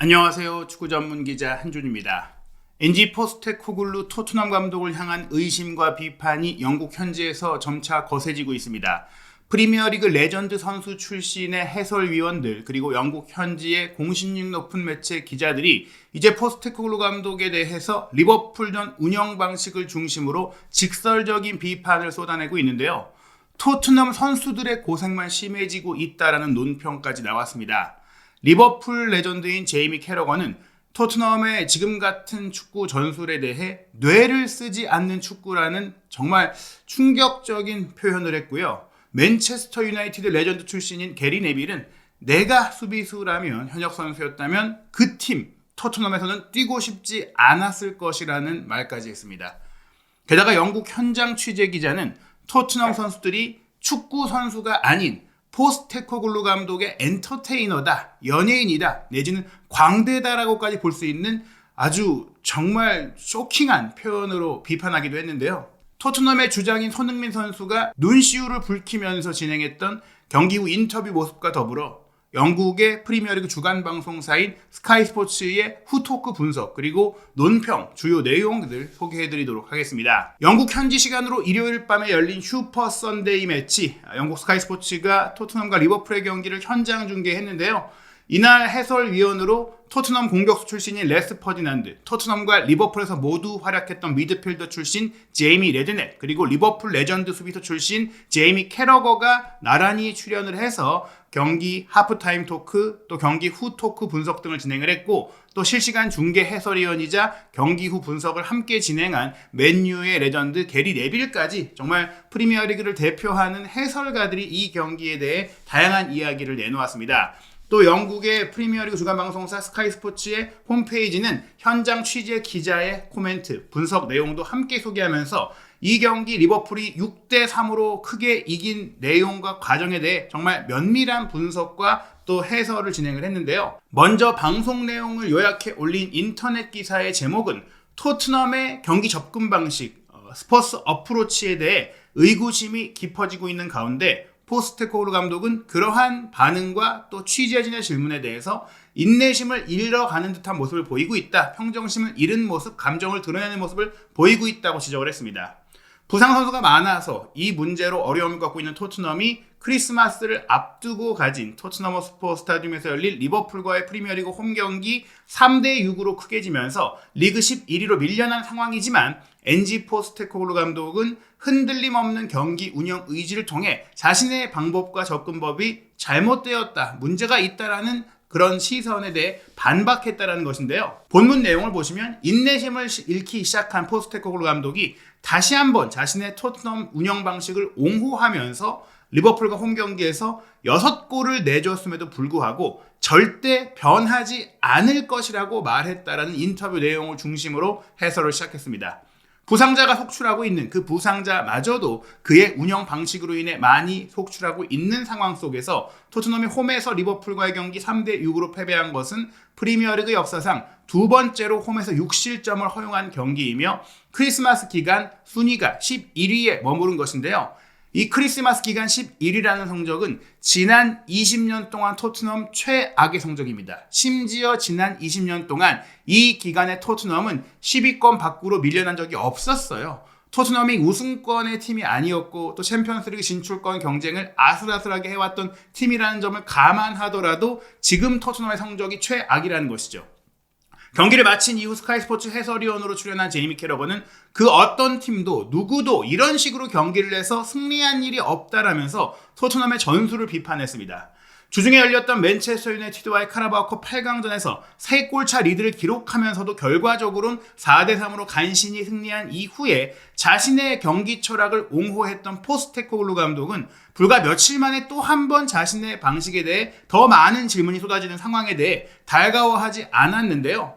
안녕하세요. 축구 전문 기자 한준입니다. 엔지 포스테코글루 토트넘 감독을 향한 의심과 비판이 영국 현지에서 점차 거세지고 있습니다. 프리미어리그 레전드 선수 출신의 해설위원들 그리고 영국 현지의 공신력 높은 매체 기자들이 이제 포스테코글루 감독에 대해서 리버풀전 운영 방식을 중심으로 직설적인 비판을 쏟아내고 있는데요. 토트넘 선수들의 고생만 심해지고 있다라는 논평까지 나왔습니다. 리버풀 레전드인 제이미 캐러건은 토트넘의 지금 같은 축구 전술에 대해 뇌를 쓰지 않는 축구라는 정말 충격적인 표현을 했고요. 맨체스터 유나이티드 레전드 출신인 게리 네빌은 내가 수비수라면 현역 선수였다면 그 팀 토트넘에서는 뛰고 싶지 않았을 것이라는 말까지 했습니다. 게다가 영국 현장 취재 기자는 토트넘 선수들이 축구 선수가 아닌 포스테코글루 감독의 엔터테이너다, 연예인이다, 내지는 광대다라고까지 볼 수 있는 아주 정말 쇼킹한 표현으로 비판하기도 했는데요. 토트넘의 주장인 손흥민 선수가 눈시울을 붉히면서 진행했던 경기 후 인터뷰 모습과 더불어 영국의 프리미어리그 주간 방송사인 스카이 스포츠의 후토크 분석 그리고 논평 주요 내용들 소개해드리도록 하겠습니다. 영국 현지 시간으로 일요일 밤에 열린 슈퍼 선데이 매치, 영국 스카이 스포츠가 토트넘과 리버풀의 경기를 현장 중계했는데요. 이날 해설위원으로 토트넘 공격수 출신인 레스 퍼디난드, 토트넘과 리버풀에서 모두 활약했던 미드필더 출신 제이미 레드넷, 그리고 리버풀 레전드 수비수 출신 제이미 캐러거가 나란히 출연을 해서 경기 하프타임 토크, 또 경기 후 토크 분석 등을 진행을 했고, 또 실시간 중계 해설위원이자 경기 후 분석을 함께 진행한 맨유의 레전드 게리 네빌까지 정말 프리미어리그를 대표하는 해설가들이 이 경기에 대해 다양한 이야기를 내놓았습니다. 또 영국의 프리미어리그 주간 방송사 스카이 스포츠의 홈페이지는 현장 취재 기자의 코멘트, 분석 내용도 함께 소개하면서 이 경기 리버풀이 6대3으로 크게 이긴 내용과 과정에 대해 정말 면밀한 분석과 또 해설을 진행을 했는데요. 먼저 방송 내용을 요약해 올린 인터넷 기사의 제목은 토트넘의 경기 접근 방식, 스퍼스 어프로치에 대해 의구심이 깊어지고 있는 가운데 포스테코글루 감독은 그러한 반응과 또 취재진의 질문에 대해서 인내심을 잃어가는 듯한 모습을 보이고 있다. 평정심을 잃은 모습, 감정을 드러내는 모습을 보이고 있다고 지적을 했습니다. 부상 선수가 많아서 이 문제로 어려움을 겪고 있는 토트넘이 크리스마스를 앞두고 가진 토트넘 허스퍼 스타디움에서 열릴 리버풀과의 프리미어리그 홈경기 3대6으로 크게 지면서 리그 11위로 밀려난 상황이지만 엔지 포스테코글루 감독은 흔들림 없는 경기 운영 의지를 통해 자신의 방법과 접근법이 잘못되었다, 문제가 있다라는 그런 시선에 대해 반박했다라는 것인데요. 본문 내용을 보시면 인내심을 잃기 시작한 포스테코글루 감독이 다시 한번 자신의 토트넘 운영 방식을 옹호하면서 리버풀과 홈경기에서 6골을 내줬음에도 불구하고 절대 변하지 않을 것이라고 말했다라는 인터뷰 내용을 중심으로 해설을 시작했습니다. 부상자가 속출하고 있는 그 부상자마저도 그의 운영 방식으로 인해 많이 속출하고 있는 상황 속에서 토트넘이 홈에서 리버풀과의 경기 3대6으로 패배한 것은 프리미어리그 역사상 두 번째로 홈에서 6실점을 허용한 경기이며 크리스마스 기간 순위가 11위에 머무른 것인데요. 이 크리스마스 기간 11위라는 성적은 지난 20년 동안 토트넘 최악의 성적입니다. 심지어 지난 20년 동안 이 기간에 토트넘은 10위권 밖으로 밀려난 적이 없었어요. 토트넘이 우승권의 팀이 아니었고 또 챔피언스리그 진출권 경쟁을 아슬아슬하게 해왔던 팀이라는 점을 감안하더라도 지금 토트넘의 성적이 최악이라는 것이죠. 경기를 마친 이후 스카이 스포츠 해설위원으로 출연한 제이미 캐러건은 그 어떤 팀도 누구도 이런 식으로 경기를 해서 승리한 일이 없다라면서 토트넘의 전술을 비판했습니다. 주중에 열렸던 맨체스터 유나이티드와의 카라바오컵 8강전에서 3골차 리드를 기록하면서도 결과적으로는 4대3으로 간신히 승리한 이후에 자신의 경기 철학을 옹호했던 포스테코글루 감독은 불과 며칠 만에 또 한 번 자신의 방식에 대해 더 많은 질문이 쏟아지는 상황에 대해 달가워하지 않았는데요.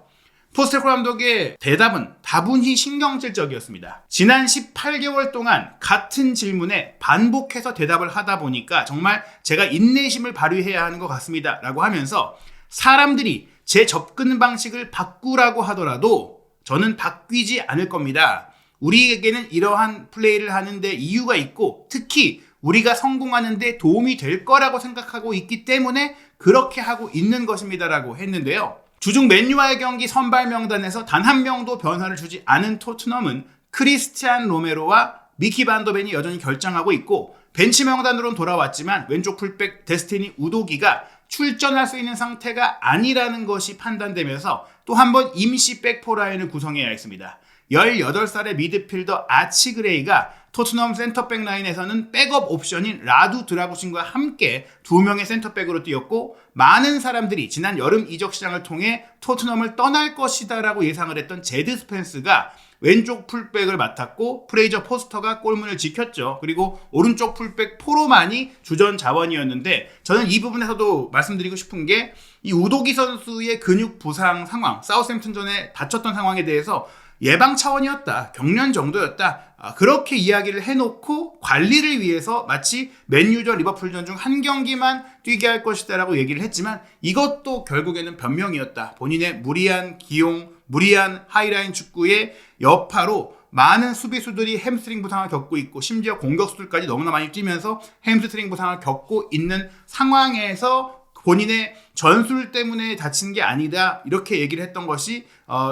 포스테코글루 감독의 대답은 다분히 신경질적이었습니다. 지난 18개월 동안 같은 질문에 반복해서 대답을 하다 보니까 정말 제가 인내심을 발휘해야 하는 것 같습니다 라고 하면서 사람들이 제 접근 방식을 바꾸라고 하더라도 저는 바뀌지 않을 겁니다. 우리에게는 이러한 플레이를 하는데 이유가 있고 특히 우리가 성공하는 데 도움이 될 거라고 생각하고 있기 때문에 그렇게 하고 있는 것입니다라고 했는데요. 주중 맨유와의 경기 선발 명단에서 단 한 명도 변화를 주지 않은 토트넘은 크리스티안 로메로와 미키 반더벤이 여전히 결장하고 있고, 벤치 명단으로는 돌아왔지만 왼쪽 풀백 데스티니 우도기가 출전할 수 있는 상태가 아니라는 것이 판단되면서 또 한 번 임시 백포 라인을 구성해야 했습니다. 18살의 미드필더 아치 그레이가 토트넘 센터백 라인에서는 백업 옵션인 라두 드라구신과 함께 2명의 센터백으로 뛰었고, 많은 사람들이 지난 여름 이적 시장을 통해 토트넘을 떠날 것이다 라고 예상을 했던 제드 스펜스가 왼쪽 풀백을 맡았고, 프레이저 포스터가 골문을 지켰죠. 그리고 오른쪽 풀백 포로만이 주전 자원이었는데, 저는 이 부분에서도 말씀드리고 싶은 게, 이 우도기 선수의 근육 부상 상황, 사우스햄튼전에 다쳤던 상황에 대해서 예방 차원이었다, 경련 정도였다, 그렇게 이야기를 해놓고 관리를 위해서 마치 맨유전 리버풀전 중 한 경기만 뛰게 할 것이다 라고 얘기를 했지만, 이것도 결국에는 변명이었다. 본인의 무리한 기용, 무리한 하이라인 축구의 여파로 많은 수비수들이 햄스트링 부상을 겪고 있고, 심지어 공격수들까지 너무나 많이 뛰면서 햄스트링 부상을 겪고 있는 상황에서 본인의 전술 때문에 다친 게 아니다, 이렇게 얘기를 했던 것이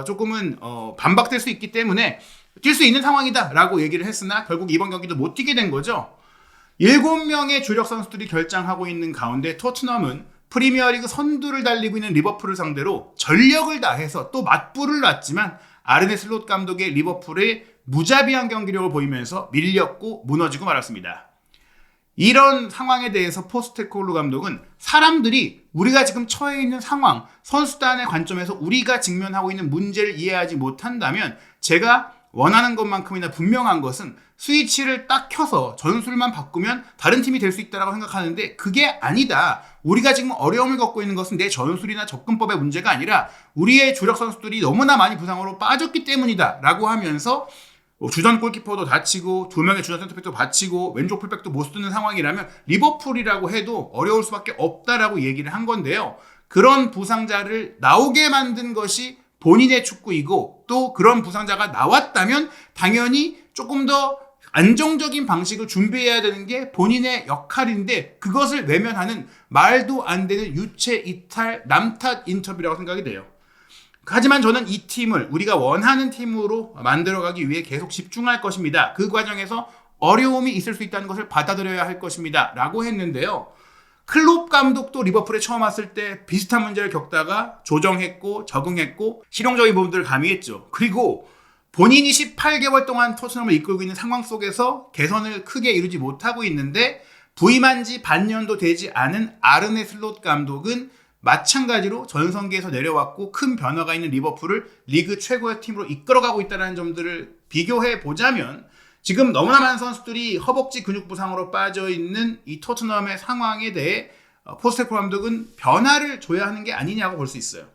조금은 반박될 수 있기 때문에 뛸 수 있는 상황이다 라고 얘기를 했으나, 결국 이번 경기도 못 뛰게 된 거죠. 7명의 주력 선수들이 결장하고 있는 가운데 토트넘은 프리미어리그 선두를 달리고 있는 리버풀을 상대로 전력을 다해서 또 맞불을 놨지만, 아르네 슬롯 감독의 리버풀의 무자비한 경기력을 보이면서 밀렸고 무너지고 말았습니다. 이런 상황에 대해서 포스테코글루 감독은 사람들이 우리가 지금 처해 있는 상황, 선수단의 관점에서 우리가 직면하고 있는 문제를 이해하지 못한다면, 제가 원하는 것만큼이나 분명한 것은 스위치를 딱 켜서 전술만 바꾸면 다른 팀이 될 수 있다고 생각하는데, 그게 아니다. 우리가 지금 어려움을 겪고 있는 것은 내 전술이나 접근법의 문제가 아니라 우리의 주력 선수들이 너무나 많이 부상으로 빠졌기 때문이다 라고 하면서, 주전 골키퍼도 다치고 2명의 주전 센터백도 다치고 왼쪽 풀백도 못 쓰는 상황이라면 리버풀이라고 해도 어려울 수밖에 없다라고 얘기를 한 건데요. 그런 부상자를 나오게 만든 것이 본인의 축구이고, 또 그런 부상자가 나왔다면 당연히 조금 더 안정적인 방식을 준비해야 되는 게 본인의 역할인데, 그것을 외면하는 말도 안 되는 유체 이탈 남탓 인터뷰라고 생각이 돼요. 하지만 저는 이 팀을 우리가 원하는 팀으로 만들어가기 위해 계속 집중할 것입니다. 그 과정에서 어려움이 있을 수 있다는 것을 받아들여야 할 것입니다 라고 했는데요. 클롭 감독도 리버풀에 처음 왔을 때 비슷한 문제를 겪다가 조정했고 적응했고 실용적인 부분들을 가미했죠. 그리고 본인이 18개월 동안 토트넘을 이끌고 있는 상황 속에서 개선을 크게 이루지 못하고 있는데, 부임한 지 반년도 되지 않은 아르네 슬롯 감독은 마찬가지로 전성기에서 내려왔고 큰 변화가 있는 리버풀을 리그 최고의 팀으로 이끌어가고 있다는 점들을 비교해 보자면, 지금 너무나 많은 선수들이 허벅지 근육 부상으로 빠져있는 이 토트넘의 상황에 대해 포스테코글루 감독은 변화를 줘야 하는 게 아니냐고 볼 수 있어요.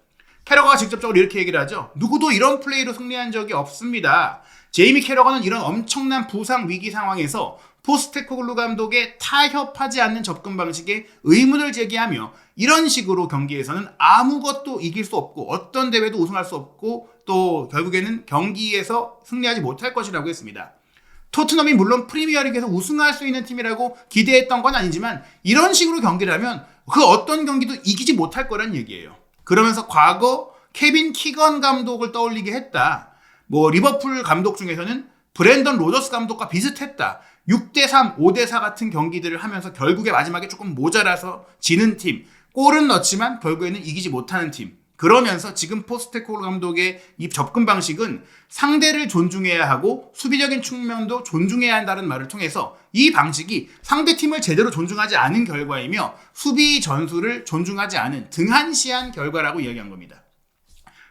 캐러거가 직접적으로 이렇게 얘기를 하죠. 누구도 이런 플레이로 승리한 적이 없습니다. 제이미 캐러거는 이런 엄청난 부상 위기 상황에서 포스테코글루 감독의 타협하지 않는 접근 방식에 의문을 제기하며, 이런 식으로 경기에서는 아무것도 이길 수 없고 어떤 대회도 우승할 수 없고 또 결국에는 경기에서 승리하지 못할 것이라고 했습니다. 토트넘이 물론 프리미어리그에서 우승할 수 있는 팀이라고 기대했던 건 아니지만, 이런 식으로 경기를 하면 그 어떤 경기도 이기지 못할 거란 얘기예요. 그러면서 과거 케빈 키건 감독을 떠올리게 했다. 리버풀 감독 중에서는 브랜던 로저스 감독과 비슷했다. 6대3, 5대4 같은 경기들을 하면서 결국에 마지막에 조금 모자라서 지는 팀, 골은 넣지만 결국에는 이기지 못하는 팀. 그러면서 지금 포스테코글루 감독의 이 접근 방식은 상대를 존중해야 하고 수비적인 측면도 존중해야 한다는 말을 통해서, 이 방식이 상대팀을 제대로 존중하지 않은 결과이며 수비 전술을 존중하지 않은 등한시한 결과라고 이야기한 겁니다.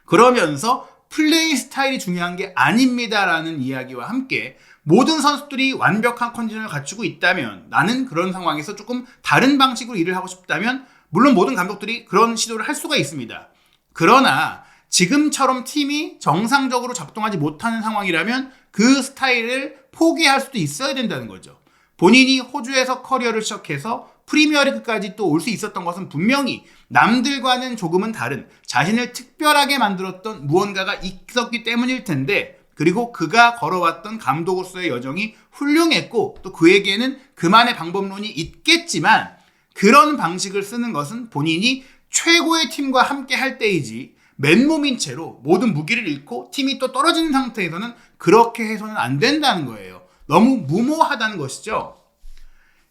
그러면서 플레이 스타일이 중요한 게 아닙니다라는 이야기와 함께, 모든 선수들이 완벽한 컨디션을 갖추고 있다면, 나는 그런 상황에서 조금 다른 방식으로 일을 하고 싶다면 물론 모든 감독들이 그런 시도를 할 수가 있습니다. 그러나 지금처럼 팀이 정상적으로 작동하지 못하는 상황이라면 그 스타일을 포기할 수도 있어야 된다는 거죠. 본인이 호주에서 커리어를 시작해서 프리미어리그까지 또 올 수 있었던 것은 분명히 남들과는 조금은 다른, 자신을 특별하게 만들었던 무언가가 있었기 때문일 텐데, 그리고 그가 걸어왔던 감독으로서의 여정이 훌륭했고 또 그에게는 그만의 방법론이 있겠지만, 그런 방식을 쓰는 것은 본인이 최고의 팀과 함께 할 때이지 맨몸인 채로 모든 무기를 잃고 팀이 또 떨어지는 상태에서는 그렇게 해서는 안 된다는 거예요. 너무 무모하다는 것이죠.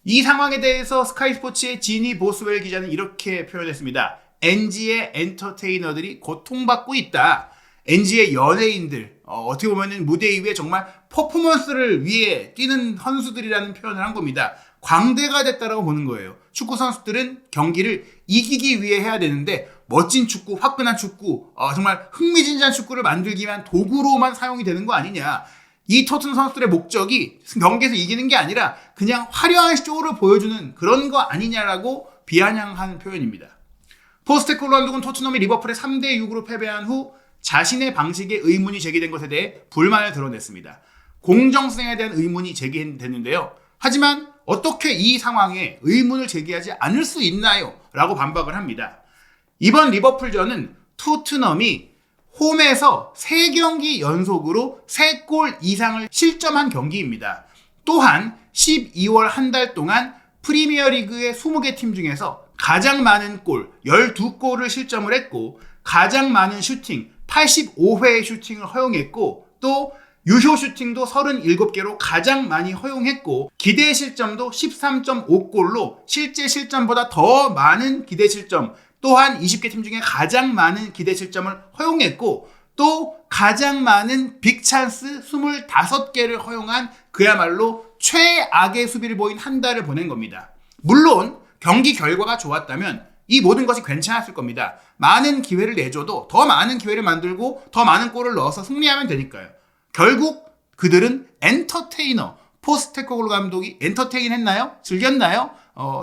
이 상황에 대해서 스카이 스포츠의 지니 보스웰 기자는 이렇게 표현했습니다. NG의 엔터테이너들이 고통받고 있다. NG의 연예인들, 어떻게 보면 무대 위에 정말 퍼포먼스를 위해 뛰는 선수들이라는 표현을 한 겁니다. 광대가 됐다라고 보는 거예요. 축구 선수들은 경기를 이기기 위해 해야 되는데 멋진 축구, 화끈한 축구, 정말 흥미진진한 축구를 만들기 위한 도구로만 사용이 되는 거 아니냐. 이 토트넘 선수들의 목적이 경기에서 이기는 게 아니라 그냥 화려한 쇼를 보여주는 그런 거 아니냐라고 비아냥한 표현입니다. 포스테코글루 감독은 토트넘이 리버풀에 3대6으로 패배한 후 자신의 방식에 의문이 제기된 것에 대해 불만을 드러냈습니다. 공정성에 대한 의문이 제기됐는데요. 하지만 어떻게 이 상황에 의문을 제기하지 않을 수 있나요? 라고 반박을 합니다. 이번 리버풀전은 토트넘이 홈에서 3경기 연속으로 3골 이상을 실점한 경기입니다. 또한 12월 한 달 동안 프리미어리그의 20개 팀 중에서 가장 많은 골, 12골을 실점을 했고 가장 많은 슈팅, 85회의 슈팅을 허용했고 또 유효 슈팅도 37개로 가장 많이 허용했고 기대 실점도 13.5골로 실제 실점보다 더 많은 기대 실점, 또한 20개 팀 중에 가장 많은 기대 실점을 허용했고 또 가장 많은 빅찬스 25개를 허용한 그야말로 최악의 수비를 보인 한 달을 보낸 겁니다. 물론 경기 결과가 좋았다면 이 모든 것이 괜찮았을 겁니다. 많은 기회를 내줘도 더 많은 기회를 만들고 더 많은 골을 넣어서 승리하면 되니까요. 결국 그들은 엔터테이너, 포스테코글루 감독이 엔터테인 했나요? 즐겼나요?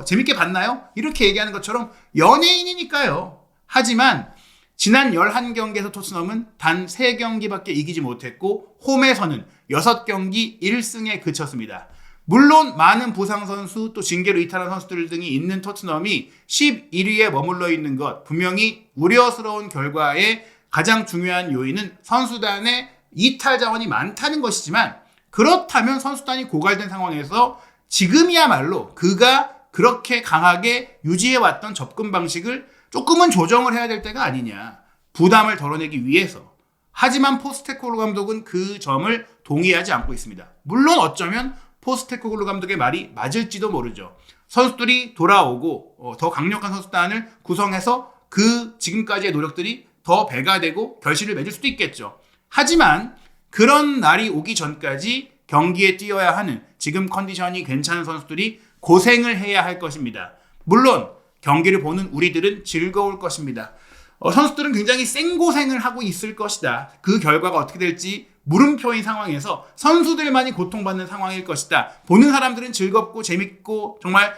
재밌게 봤나요? 이렇게 얘기하는 것처럼 연예인이니까요. 하지만 지난 11경기에서 토트넘은 단 3경기밖에 이기지 못했고 홈에서는 6경기 1승에 그쳤습니다. 물론 많은 부상 선수 또 징계로 이탈한 선수들 등이 있는 토트넘이 11위에 머물러 있는 것 분명히 우려스러운 결과의 가장 중요한 요인은 선수단의 이탈 자원이 많다는 것이지만 그렇다면 선수단이 고갈된 상황에서 지금이야말로 그가 그렇게 강하게 유지해왔던 접근 방식을 조금은 조정을 해야 될 때가 아니냐. 부담을 덜어내기 위해서. 하지만 포스테코글루 감독은 그 점을 동의하지 않고 있습니다. 물론 어쩌면 포스테코글루 감독의 말이 맞을지도 모르죠. 선수들이 돌아오고 더 강력한 선수단을 구성해서 그 지금까지의 노력들이 더 배가 되고 결실을 맺을 수도 있겠죠. 하지만 그런 날이 오기 전까지 경기에 뛰어야 하는 지금 컨디션이 괜찮은 선수들이 고생을 해야 할 것입니다. 물론 경기를 보는 우리들은 즐거울 것입니다. 선수들은 굉장히 생고생을 하고 있을 것이다. 그 결과가 어떻게 될지 물음표인 상황에서 선수들만이 고통받는 상황일 것이다. 보는 사람들은 즐겁고 재밌고 정말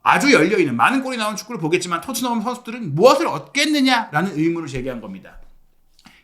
아주 열려있는 많은 골이 나온 축구를 보겠지만 토트넘 선수들은 무엇을 얻겠느냐라는 의문을 제기한 겁니다.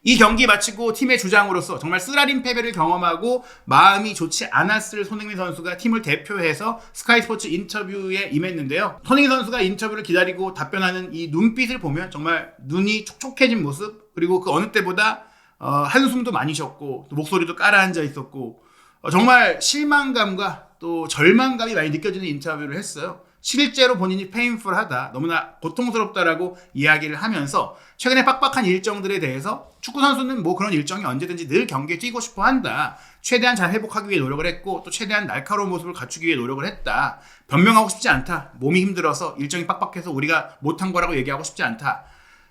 이 경기 마치고 팀의 주장으로서 정말 쓰라린 패배를 경험하고 마음이 좋지 않았을 손흥민 선수가 팀을 대표해서 스카이 스포츠 인터뷰에 임했는데요. 손흥민 선수가 인터뷰를 기다리고 답변하는 이 눈빛을 보면 정말 눈이 촉촉해진 모습, 그리고 그 어느 때보다 한숨도 많이 쉬었고 또 목소리도 깔아앉아 있었고 정말 실망감과 또 절망감이 많이 느껴지는 인터뷰를 했어요. 실제로 본인이 페인풀하다, 너무나 고통스럽다라고 이야기를 하면서 최근에 빡빡한 일정들에 대해서 축구 선수는 뭐 그런 일정이 언제든지 늘 경기에 뛰고 싶어 한다. 최대한 잘 회복하기 위해 노력을 했고 또 최대한 날카로운 모습을 갖추기 위해 노력을 했다. 변명하고 싶지 않다. 몸이 힘들어서 일정이 빡빡해서 우리가 못한 거라고 얘기하고 싶지 않다.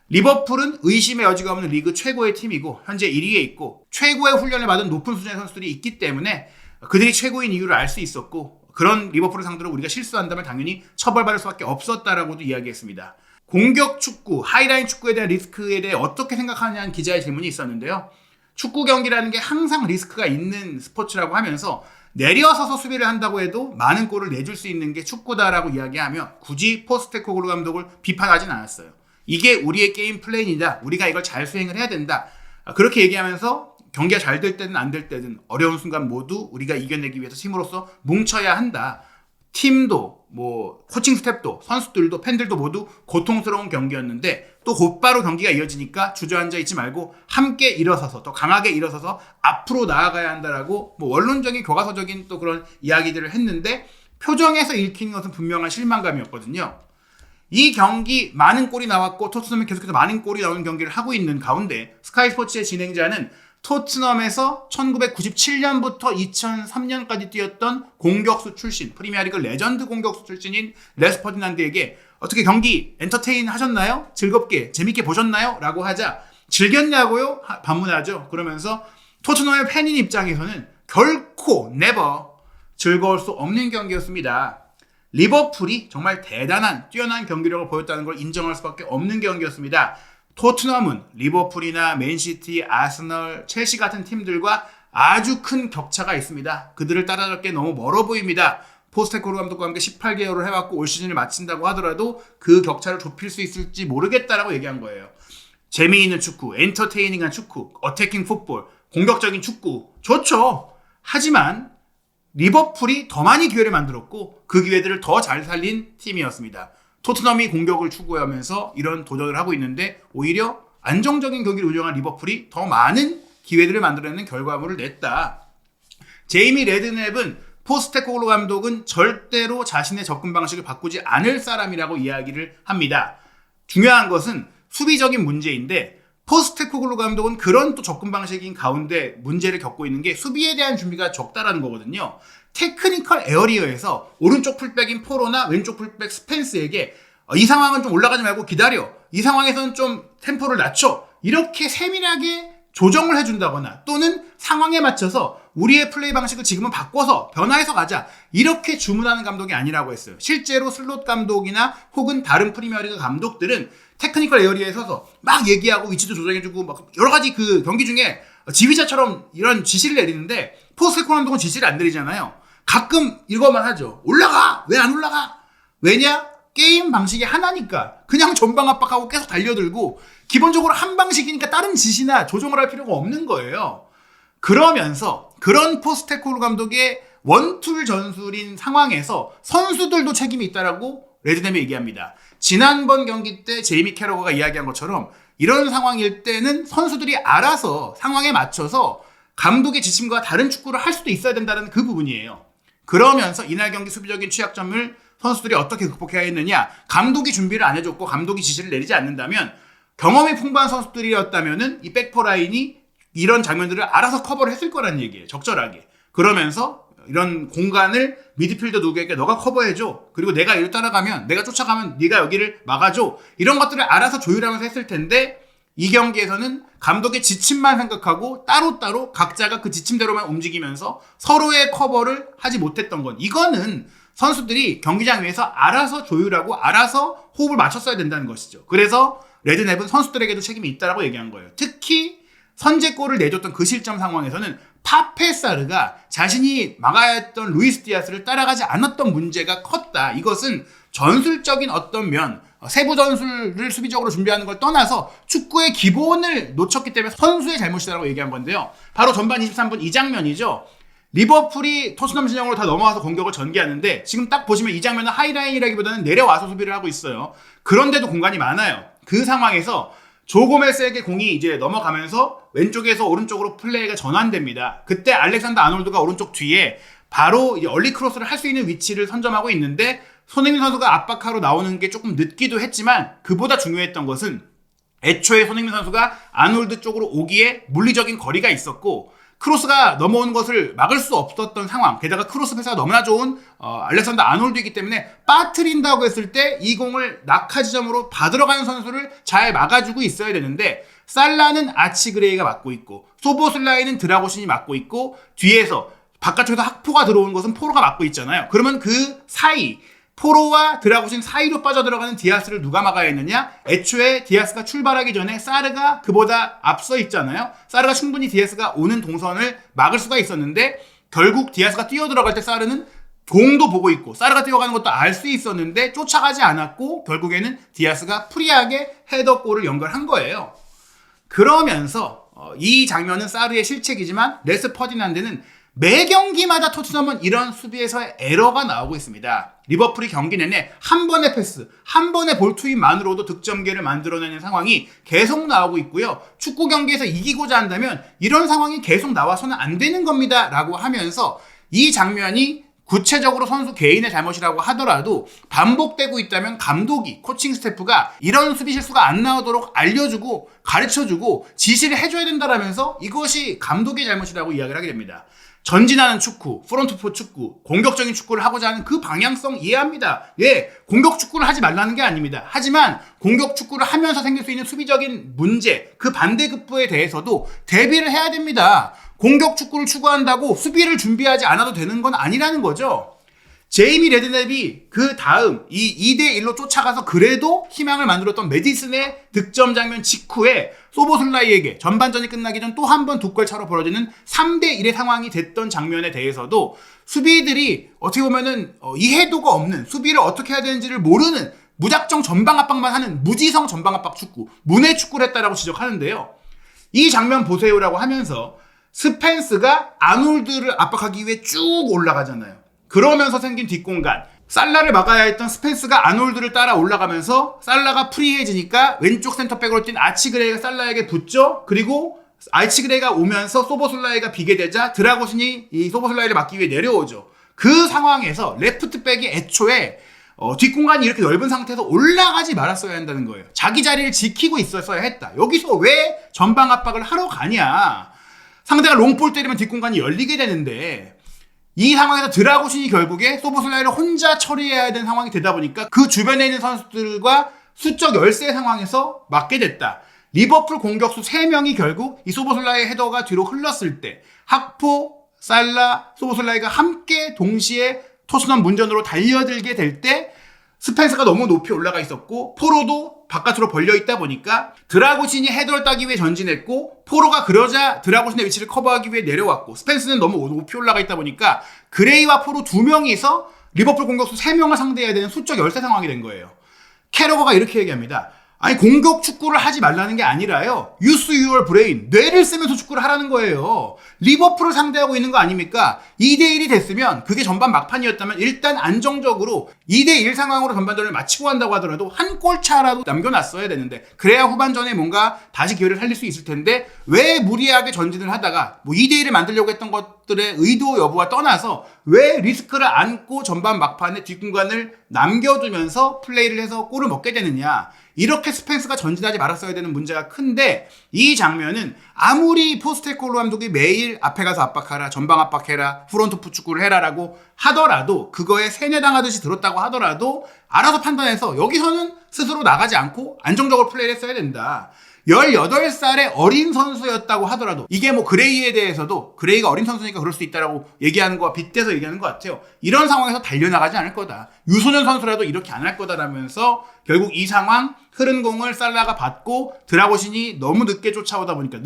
리버풀은 의심의 여지가 없는 리그 최고의 팀이고 현재 1위에 있고 최고의 훈련을 받은 높은 수준의 선수들이 있기 때문에 그들이 최고인 이유를 알 수 있었고 그런 리버풀을 상대로 우리가 실수한다면 당연히 처벌받을 수밖에 없었다라고도 이야기했습니다. 공격 축구, 하이라인 축구에 대한 리스크에 대해 어떻게 생각하냐는 기자의 질문이 있었는데요. 축구 경기라는 게 항상 리스크가 있는 스포츠라고 하면서 내려서서 수비를 한다고 해도 많은 골을 내줄 수 있는 게 축구다라고 이야기하며 굳이 포스테코글루 감독을 비판하진 않았어요. 이게 우리의 게임 플랜이다. 우리가 이걸 잘 수행을 해야 된다. 그렇게 얘기하면서 경기가 잘 될 때든 안 될 때든 어려운 순간 모두 우리가 이겨내기 위해서 팀으로서 뭉쳐야 한다. 팀도 뭐 코칭 스태프도 선수들도 팬들도 모두 고통스러운 경기였는데 또 곧바로 경기가 이어지니까 주저앉아 있지 말고 함께 일어서서 더 강하게 일어서서 앞으로 나아가야 한다라고 뭐 원론적인 교과서적인 또 그런 이야기들을 했는데 표정에서 읽히는 것은 분명한 실망감이었거든요. 이 경기 많은 골이 나왔고 토트넘이 계속해서 많은 골이 나오는 경기를 하고 있는 가운데 스카이 스포츠의 진행자는 토트넘에서 1997년부터 2003년까지 뛰었던 공격수 출신, 프리미어리그 레전드 공격수 출신인 레스 퍼디난드에게 어떻게 경기 엔터테인 하셨나요? 즐겁게 재밌게 보셨나요? 라고 하자 즐겼냐고요? 반문하죠. 그러면서 토트넘의 팬인 입장에서는 결코 네버 즐거울 수 없는 경기였습니다. 리버풀이 정말 대단한 뛰어난 경기력을 보였다는 걸 인정할 수밖에 없는 경기였습니다. 토트넘은 리버풀이나 맨시티, 아스널, 첼시 같은 팀들과 아주 큰 격차가 있습니다. 그들을 따라잡기 너무 멀어 보입니다. 포스테코글루 감독과 함께 18개월을 해왔고 올 시즌을 마친다고 하더라도 그 격차를 좁힐 수 있을지 모르겠다라고 얘기한 거예요. 재미있는 축구, 엔터테이닝한 축구, 어태킹 풋볼, 공격적인 축구 좋죠. 하지만 리버풀이 더 많이 기회를 만들었고 그 기회들을 더 잘 살린 팀이었습니다. 토트넘이 공격을 추구하면서 이런 도전을 하고 있는데 오히려 안정적인 경기를 운영한 리버풀이 더 많은 기회들을 만들어내는 결과물을 냈다. 제이미 레드냅은 포스테코글루 감독은 절대로 자신의 접근 방식을 바꾸지 않을 사람이라고 이야기를 합니다. 중요한 것은 수비적인 문제인데 포스테코글루 감독은 그런 또 접근 방식인 가운데 문제를 겪고 있는 게 수비에 대한 준비가 적다라는 거거든요. 테크니컬 에어리어에서 오른쪽 풀백인 포로나 왼쪽 풀백 스펜스에게 이 상황은 좀 올라가지 말고 기다려. 이 상황에서는 좀 템포를 낮춰. 이렇게 세밀하게 조정을 해준다거나 또는 상황에 맞춰서 우리의 플레이 방식을 지금은 바꿔서 변화해서 가자. 이렇게 주문하는 감독이 아니라고 했어요. 실제로 슬롯 감독이나 혹은 다른 프리미어리그 감독들은 테크니컬 에어리어에 서서 막 얘기하고 위치도 조정해주고 막 여러 가지 그 경기 중에 지휘자처럼 이런 지시를 내리는데 포스테코글루 감독은 지시를 안 내리잖아요. 가끔 이거만 하죠. 올라가! 왜 안 올라가? 왜냐? 게임 방식이 하나니까 그냥 전방 압박하고 계속 달려들고 기본적으로 한 방식이니까 다른 지시나 조정을 할 필요가 없는 거예요. 그러면서 그런 포스테코글루 감독의 원툴 전술인 상황에서 선수들도 책임이 있다라고 레드넴이 얘기합니다. 지난번 경기 때 제이미 캐러거가 이야기한 것처럼 이런 상황일 때는 선수들이 알아서 상황에 맞춰서 감독의 지침과 다른 축구를 할 수도 있어야 된다는 그 부분이에요. 그러면서 이날 경기 수비적인 취약점을 선수들이 어떻게 극복해야 했느냐. 감독이 준비를 안 해줬고 감독이 지시를 내리지 않는다면 경험이 풍부한 선수들이었다면 이 백포라인이 이런 장면들을 알아서 커버를 했을 거라는 얘기예요. 적절하게. 그러면서 이런 공간을 미드필더 누구에게 너가 커버해줘. 그리고 내가 이를 따라가면 내가 쫓아가면 네가 여기를 막아줘. 이런 것들을 알아서 조율하면서 했을 텐데 이 경기에서는 감독의 지침만 생각하고 따로따로 각자가 그 지침대로만 움직이면서 서로의 커버를 하지 못했던 건 이거는 선수들이 경기장 위에서 알아서 조율하고 알아서 호흡을 맞췄어야 된다는 것이죠. 그래서 레드넵은 선수들에게도 책임이 있다라고 얘기한 거예요. 특히 선제골을 내줬던 그 실점 상황에서는 파페사르가 자신이 막아야 했던 루이스 디아스를 따라가지 않았던 문제가 컸다. 이것은 전술적인 어떤 면, 세부 전술을 수비적으로 준비하는 걸 떠나서 축구의 기본을 놓쳤기 때문에 선수의 잘못이라고 얘기한 건데요. 바로 전반 23분 이 장면이죠. 리버풀이 토트넘 진영으로 다 넘어와서 공격을 전개하는데 지금 딱 보시면 이 장면은 하이라인이라기보다는 내려와서 수비를 하고 있어요. 그런데도 공간이 많아요. 그 상황에서 조 고메스에게 공이 이제 넘어가면서 왼쪽에서 오른쪽으로 플레이가 전환됩니다. 그때 알렉산더 아놀드가 오른쪽 뒤에 바로 이제 얼리 크로스를 할 수 있는 위치를 선점하고 있는데 손흥민 선수가 압박하러 나오는 게 조금 늦기도 했지만 그보다 중요했던 것은 애초에 손흥민 선수가 아놀드 쪽으로 오기에 물리적인 거리가 있었고 크로스가 넘어오는 것을 막을 수 없었던 상황. 게다가 크로스 패스가 너무나 좋은 알렉산더 아놀드이기 때문에 빠뜨린다고 했을 때 이 공을 낙하 지점으로 받으러 가는 선수를 잘 막아주고 있어야 되는데 살라는 아치그레이가 맡고 있고 소보슬라이는 드라고신이 맡고 있고 뒤에서 바깥쪽에서 학포가 들어오는 것은 포로가 맡고 있잖아요. 그러면 그 사이 포로와 드라고신 사이로 빠져들어가는 디아스를 누가 막아야 했느냐? 애초에 디아스가 출발하기 전에 사르가 그보다 앞서 있잖아요. 사르가 충분히 디아스가 오는 동선을 막을 수가 있었는데 결국 디아스가 뛰어들어갈 때 사르는 공도 보고 있고 사르가 뛰어가는 것도 알 수 있었는데 쫓아가지 않았고 결국에는 디아스가 프리하게 헤더골을 연결한 거예요. 그러면서 이 장면은 사르의 실책이지만 레스 퍼디난드는 매 경기마다 토트넘은 이런 수비에서의 에러가 나오고 있습니다. 리버풀이 경기 내내 한 번의 패스, 한 번의 볼 투입만으로도 득점기를 만들어내는 상황이 계속 나오고 있고요. 축구 경기에서 이기고자 한다면 이런 상황이 계속 나와서는 안 되는 겁니다. 라고 하면서 이 장면이 구체적으로 선수 개인의 잘못이라고 하더라도 반복되고 있다면 감독이, 코칭 스태프가 이런 수비 실수가 안 나오도록 알려주고 가르쳐주고 지시를 해줘야 된다라면서 이것이 감독의 잘못이라고 이야기를 하게 됩니다. 전진하는 축구, 프론트포 축구, 공격적인 축구를 하고자 하는 그 방향성 이해합니다. 예, 공격 축구를 하지 말라는 게 아닙니다. 하지만 공격 축구를 하면서 생길 수 있는 수비적인 문제, 그 반대급부에 대해서도 대비를 해야 됩니다. 공격 축구를 추구한다고 수비를 준비하지 않아도 되는 건 아니라는 거죠. 제이미 레드냅이 그 다음 이 2대1로 쫓아가서 그래도 희망을 만들었던 메디슨의 득점 장면 직후에 소보슬라이에게 전반전이 끝나기 전 또 한 번 두 골 차로 벌어지는 3대1의 상황이 됐던 장면에 대해서도 수비들이 어떻게 보면은 이해도가 없는, 수비를 어떻게 해야 되는지를 모르는 무작정 전방 압박만 하는 무지성 전방 압박 축구, 문해 축구를 했다라고 지적하는데요. 이 장면 보세요라고 하면서 스펜스가 아놀드를 압박하기 위해 쭉 올라가잖아요. 그러면서 생긴 뒷공간, 살라를 막아야 했던 스펜스가 아놀드를 따라 올라가면서 살라가 프리해지니까 왼쪽 센터백으로 뛴 아치그레이가 살라에게 붙죠. 그리고 아치그레이가 오면서 소보슬라이가 비게 되자 드라고신이 이 소보슬라이를 막기 위해 내려오죠. 그 상황에서 레프트백이 애초에 뒷공간이 이렇게 넓은 상태에서 올라가지 말았어야 한다는 거예요. 자기 자리를 지키고 있었어야 했다. 여기서 왜 전방 압박을 하러 가냐. 상대가 롱볼 때리면 뒷공간이 열리게 되는데 이 상황에서 드라고신이 결국에 소보슬라이를 혼자 처리해야 되는 상황이 되다 보니까 그 주변에 있는 선수들과 수적 열세 상황에서 맞게 됐다. 리버풀 공격수 3명이 결국 이 소보슬라이의 헤더가 뒤로 흘렀을 때 학포, 살라, 소보슬라이가 함께 동시에 토트넘 문전으로 달려들게 될 때 스펜스가 너무 높이 올라가 있었고 포로도 바깥으로 벌려 있다 보니까 드라고신이 헤더를 따기 위해 전진했고 포로가 그러자 드라고신의 위치를 커버하기 위해 내려왔고 스펜스는 너무 높이 올라가 있다 보니까 그레이와 포로 2명이서 리버풀 공격수 3명을 상대해야 되는 수적 열세 상황이 된 거예요. 캐러거가 이렇게 얘기합니다. 아니 공격 축구를 하지 말라는 게 아니라요. Use your brain. 뇌를 쓰면서 축구를 하라는 거예요. 리버풀을 상대하고 있는 거 아닙니까? 2대1이 됐으면 그게 전반 막판이었다면 일단 안정적으로 2대1 상황으로 전반전을 마치고 간다고 하더라도 한 골 차라도 남겨놨어야 되는데 그래야 후반전에 뭔가 다시 기회를 살릴 수 있을 텐데 왜 무리하게 전진을 하다가 뭐 2대1을 만들려고 했던 것들의 의도 여부와 떠나서 왜 리스크를 안고 전반 막판에 뒷공간을 남겨두면서 플레이를 해서 골을 먹게 되느냐. 이렇게 스펜스가 전진하지 말았어야 되는 문제가 큰데 이 장면은 아무리 포스테코글루 감독이 매일 앞에 가서 압박하라, 전방 압박해라, 프론트 축구를 해라라고 하더라도 그거에 세뇌당하듯이 들었다고 하더라도 알아서 판단해서 여기서는 스스로 나가지 않고 안정적으로 플레이를 했어야 된다. 18살의 어린 선수였다고 하더라도 이게 뭐 그레이에 대해서도 그레이가 어린 선수니까 그럴 수 있다라고 얘기하는 거와 빗대서 얘기하는 것 같아요. 이런 상황에서 달려나가지 않을 거다. 유소년 선수라도 이렇게 안 할 거다라면서 결국 이 상황 흐른 공을 살라가 받고 드라고신이 너무 늦게 쫓아오다 보니까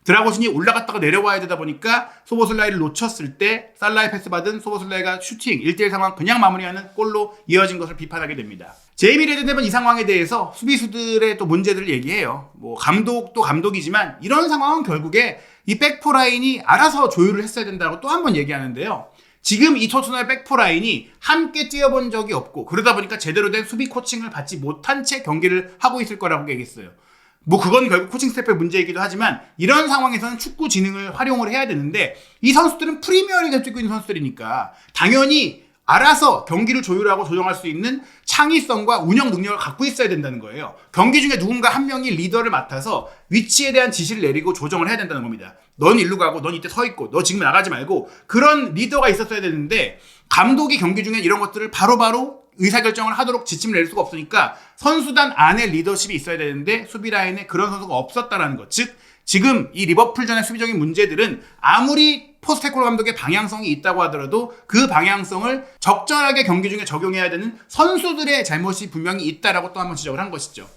드라고신이 올라갔다가 내려와야 되다 보니까 소보슬라이를 놓쳤을 때 살라의 패스 받은 소보슬라이가 슈팅 1대1 상황 그냥 마무리하는 골로 이어진 것을 비판하게 됩니다. 제이미 레드냅은 이 상황에 대해서 수비수들의 또 문제들을 얘기해요. 뭐 감독도 감독이지만 이런 상황은 결국에 이 백포라인이 알아서 조율을 했어야 된다고 또 한 번 얘기하는데요. 지금 이 토트넘의 백포라인이 함께 뛰어본 적이 없고 그러다 보니까 제대로 된 수비 코칭을 받지 못한 채 경기를 하고 있을 거라고 얘기했어요. 뭐 그건 결국 코칭 스태프의 문제이기도 하지만 이런 상황에서는 축구 지능을 활용을 해야 되는데 이 선수들은 프리미어리그에 뛰고 있는 선수들이니까 당연히 알아서 경기를 조율하고 조정할 수 있는 창의성과 운영 능력을 갖고 있어야 된다는 거예요. 경기 중에 누군가 한 명이 리더를 맡아서 위치에 대한 지시를 내리고 조정을 해야 된다는 겁니다. 넌 일로 가고 넌 이때 서 있고 너 지금 나가지 말고 그런 리더가 있었어야 되는데 감독이 경기 중에 이런 것들을 바로바로 의사결정을 하도록 지침을 낼 수가 없으니까 선수단 안에 리더십이 있어야 되는데 수비 라인에 그런 선수가 없었다라는 것. 즉 지금 이 리버풀전의 수비적인 문제들은 아무리 포스테코글루 감독의 방향성이 있다고 하더라도 그 방향성을 적절하게 경기 중에 적용해야 되는 선수들의 잘못이 분명히 있다라고 또 한 번 지적을 한 것이죠.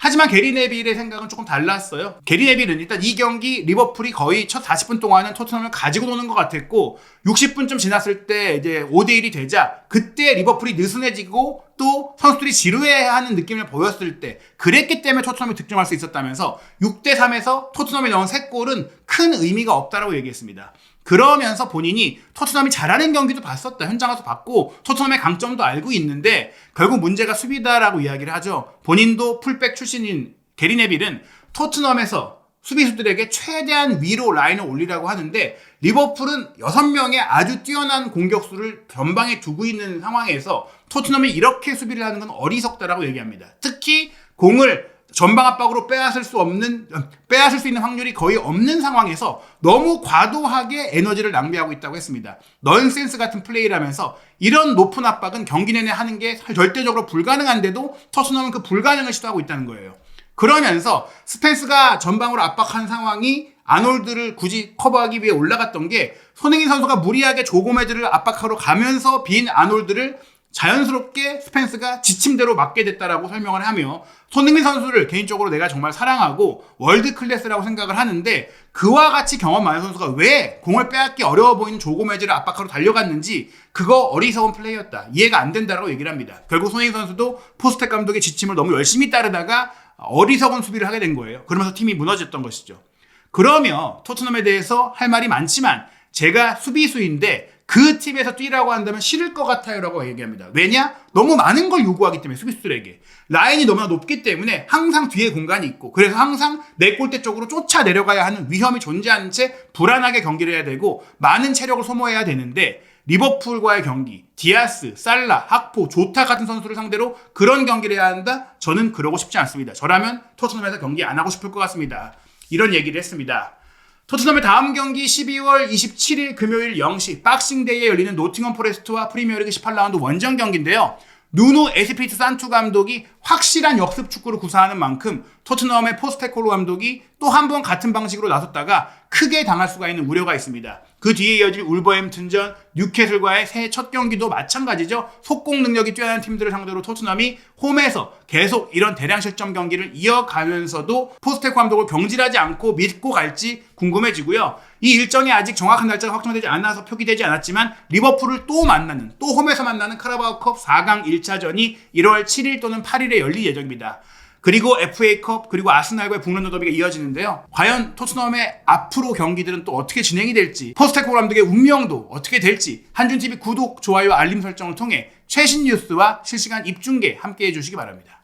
하지만 게리 네빌의 생각은 조금 달랐어요. 게리 네빌은 일단 이 경기 리버풀이 거의 첫 40분 동안은 토트넘을 가지고 노는 것 같았고 60분쯤 지났을 때 이제 5대1이 되자 그때 리버풀이 느슨해지고 또 선수들이 지루해하는 느낌을 보였을 때 그랬기 때문에 토트넘이 득점할 수 있었다면서 6대3에서 토트넘이 넣은 3골은 큰 의미가 없다라고 얘기했습니다. 그러면서 본인이 토트넘이 잘하는 경기도 봤었다. 현장 가서 봤고 토트넘의 강점도 알고 있는데 결국 문제가 수비다라고 이야기를 하죠. 본인도 풀백 출신인 게리 네빌은 토트넘에서 수비수들에게 최대한 위로 라인을 올리라고 하는데 리버풀은 6명의 아주 뛰어난 공격수를 전방에 두고 있는 상황에서 토트넘이 이렇게 수비를 하는 건 어리석다라고 얘기합니다. 특히 공을 전방 압박으로 빼앗을 수 있는 확률이 거의 없는 상황에서 너무 과도하게 에너지를 낭비하고 있다고 했습니다. 넌센스 같은 플레이를 하면서 이런 높은 압박은 경기 내내 하는 게 절대적으로 불가능한데도 토트넘은 그 불가능을 시도하고 있다는 거예요. 그러면서 스펜스가 전방으로 압박한 상황이 아놀드를 굳이 커버하기 위해 올라갔던 게 손흥민 선수가 무리하게 조고메즈를 압박하러 가면서 빈 아놀드를 자연스럽게 스펜스가 지침대로 맞게 됐다라고 설명을 하며 손흥민 선수를 개인적으로 내가 정말 사랑하고 월드 클래스라고 생각을 하는데 그와 같이 경험 많은 선수가 왜 공을 빼앗기 어려워 보이는 조고메즈를 압박하러 달려갔는지 그거 어리석은 플레이였다. 이해가 안 된다라고 얘기를 합니다. 결국 손흥민 선수도 포스텍 감독의 지침을 너무 열심히 따르다가 어리석은 수비를 하게 된 거예요. 그러면서 팀이 무너졌던 것이죠. 그러며 토트넘에 대해서 할 말이 많지만 제가 수비수인데 그 팀에서 뛰라고 한다면 싫을 것 같아요 라고 얘기합니다. 왜냐? 너무 많은 걸 요구하기 때문에 수비수들에게. 라인이 너무나 높기 때문에 항상 뒤에 공간이 있고 그래서 항상 내 골대 쪽으로 쫓아 내려가야 하는 위험이 존재하는 채 불안하게 경기를 해야 되고 많은 체력을 소모해야 되는데 리버풀과의 경기, 디아스, 살라, 학포, 조타 같은 선수를 상대로 그런 경기를 해야 한다? 저는 그러고 싶지 않습니다. 저라면 토트넘에서 경기 안 하고 싶을 것 같습니다. 이런 얘기를 했습니다. 토트넘의 다음 경기 12월 27일 금요일 0시 박싱데이에 열리는 노팅엄 포레스트와 프리미어리그 18라운드 원정 경기인데요. 누누 에스피리투 산투 감독이 확실한 역습 축구를 구사하는 만큼 토트넘의 포스테코글루 감독이 또 한 번 같은 방식으로 나섰다가 크게 당할 수가 있는 우려가 있습니다. 그 뒤에 이어질 울버햄튼전, 뉴캐슬과의 새해 첫 경기도 마찬가지죠. 속공 능력이 뛰어난 팀들을 상대로 토트넘이 홈에서 계속 이런 대량 실점 경기를 이어가면서도 포스테코 감독을 경질하지 않고 믿고 갈지 궁금해지고요. 이 일정이 아직 정확한 날짜가 확정되지 않아서 표기되지 않았지만 리버풀을 또 홈에서 만나는 카라바오컵 4강 1차전이 1월 7일 또는 8일에 열릴 예정입니다. 그리고 FA컵 그리고 아스날과의 북런던 더비가 이어지는데요. 과연 토트넘의 앞으로 경기들은 또 어떻게 진행이 될지 포스테코글루 감독의 운명도 어떻게 될지 한준TV 구독, 좋아요, 알림 설정을 통해 최신 뉴스와 실시간 입중계 함께해 주시기 바랍니다.